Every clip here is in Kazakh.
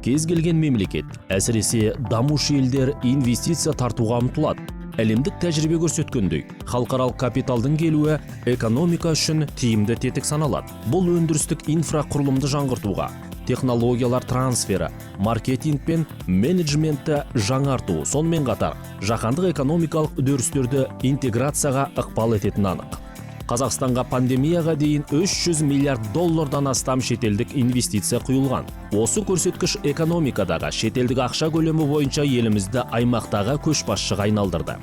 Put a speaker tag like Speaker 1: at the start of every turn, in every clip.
Speaker 1: Кез келген мемлекет, әсіресе дамушы елдер инвестиция тартуға ұмтылады. Әлемдік тәжірибе көрсеткендей, халықаралық капиталдың келуі экономика үшін тиімді тетік саналады. Бұл өндірістік инфрақұрылымды жаңғыртуға, технологиялар трансфері, маркетинг пен менеджментті жаңарту, сонымен қатар жаһандық экономикалық үдерістерді интеграцияға ықпал ететіні анық. Қазақстанға пандемияға дейін 300 миллиард доллардан астам шетелдік инвестиция құйылған. Осы көрсеткіш экономикадағы шетелдік ақша көлемі бойынша елімізді аймақтағы көшбасшыға айналдырды.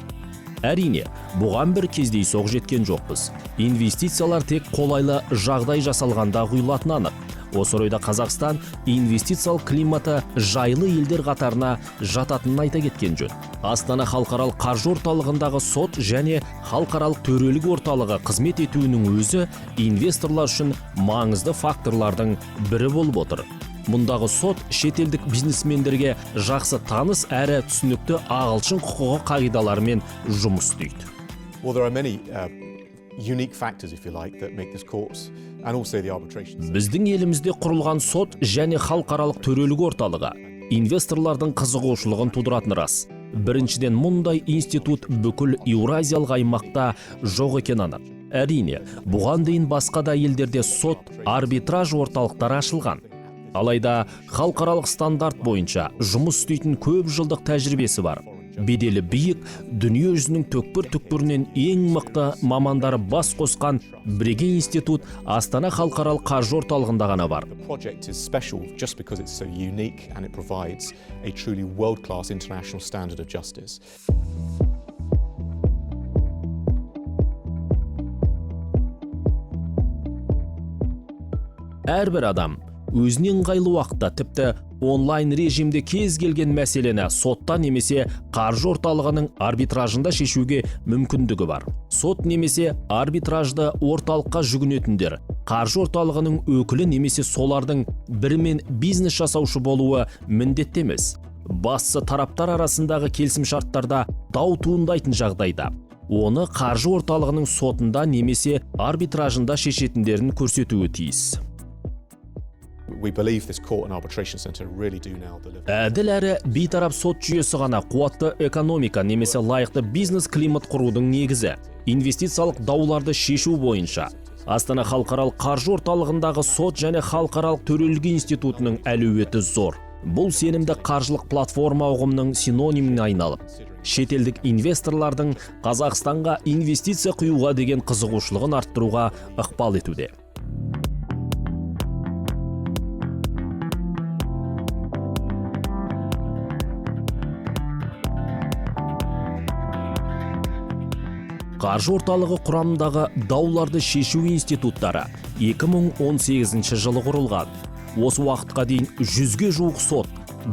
Speaker 1: Әрине, бұған бір кездейсоқ жеткен жоқпыз. Инвестициялар тек қолайлы жағдай жасалғанда құйылатыны анық. Осы орайда Қазақстан инвестициялық климаты жайлы елдер қатарына жататынын айта кеткен жөн. Астана халықаралық қаржы орталығындағы сот және халықаралық төрелік орталығы қызмет етуінің өзі инвесторлар үшін маңызды факторлардың бірі болып отыр. Мұндағы сот шетелдік бизнесмендерге жақсы таныс әрі түсінікті ағылшын құқығы қағидаларымен жұмыс істейді.
Speaker 2: Unique factors, if you like, that make this course and also the arbitration.
Speaker 1: Біздің елімізде құрылған сот және халықаралық төрелік орталығы инвесторлардың қызығушылығын тудыратын рас. Біріншіден, мұндай институт бүкіл Еуразиялық аймақта жоқ екен анық. Әрине, бұған дейін басқа да елдерде сот, арбитраж орталықтары ашылған. Алайда халықаралық стандарт бойынша жұмыс істейтін көп жылдық тәжірибесі бар. Беделі биік, дүние жүзінің түкпір-түкпірінен ең мықты мамандары бас қосқан бірегей институт Астана халықаралық қаржы орталығында ғана бар.
Speaker 2: The project is special just because it's so unique and it provides a truly world-class international standard of justice.
Speaker 1: Әрбір адам өзінен ыңғайлы уақытта, тіпті онлайн режимде кез келген мәселені сотта немесе қаржы орталығының арбитражында шешуге мүмкіндігі бар. Сот немесе арбитражды орталыққа жүгінетіндер қаржы орталығының өкілі немесе солардың бірімен бизнес жасаушы болуы міндетті емес. Бастысы тараптар арасындағы келісімшарттарда дау туындайтын жағдайда оны қаржы орталығының сотында немесе арбитражында шешетіндерін көрсетуі тиіс.
Speaker 2: We believe this court and arbitration center really do now deliver.
Speaker 1: Әділ әрі бейтарап сот жүйесі ғана қуатты экономика немесе лайықты бизнес климат құрудың негізі. Инвестициялық дауларды шешу бойынша Астана халықаралық қаржы орталығындағы сот және халықаралық төрелік институтының әлеуеті зор. Бұл сенімді қаржылық платформа ұғымының синониміне айналып, шетелдік инвесторлардың Қазақстанға инвестиция құюға деген қызығушылығын арттыруға ықпал етуде. Қаржы орталығы құрамындағы дауларды шешу институттары 2018 жылы құрылған. Осы уақытқа дейін 100-ге жуық сот,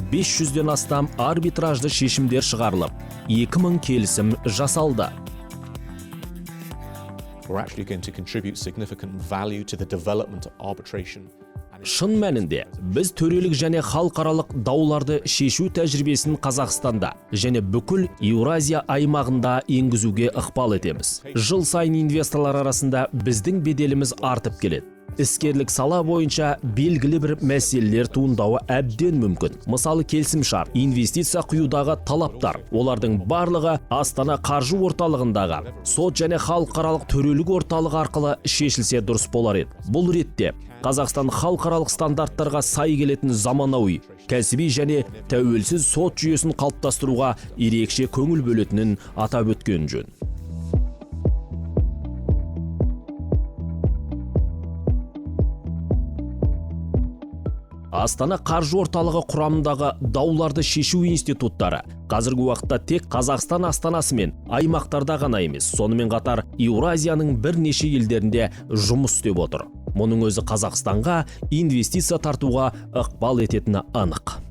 Speaker 1: 500-ден астам арбитражды шешімдер шығарылып, 2000 келісім жасалды.
Speaker 2: We're actually going to contribute significant value to the development of arbitration.
Speaker 1: Шын мәнінде, біз төрелік және халықаралық дауларды шешу тәжірибесін Қазақстанда және бүкіл Еуразия аймағында енгізуге ықпал етеміз. Жыл сайын инвесторлар арасында біздің беделіміз артып келеді. Іскерлік сала бойынша белгілі бір мәселелер туындауы әбден мүмкін. Мысалы, келісімшарт, инвестиция құюдағы талаптар, олардың барлығы Астана қаржы орталығындағы сот және халықаралық төрелік орталығы арқылы шешілсе дұрыс болар еді. Бұл ретте Қазақстан халықаралық стандарттарға сай келетін заманауи, кәсіби және тәуелсіз сот жүйесін қалыптастыруға ерекше көңіл бөлетінін атап өткен жөн. Астана қаржы орталығы құрамындағы дауларды шешу институттары қазіргі уақытта тек Қазақстан астанасы мен аймақтарда ғана емес, сонымен қатар Еуразияның бірнеше елдерінде жұмыс істеп отыр. Мұның өзі Қазақстанға инвестиция тартуға ықпал ететіні анық.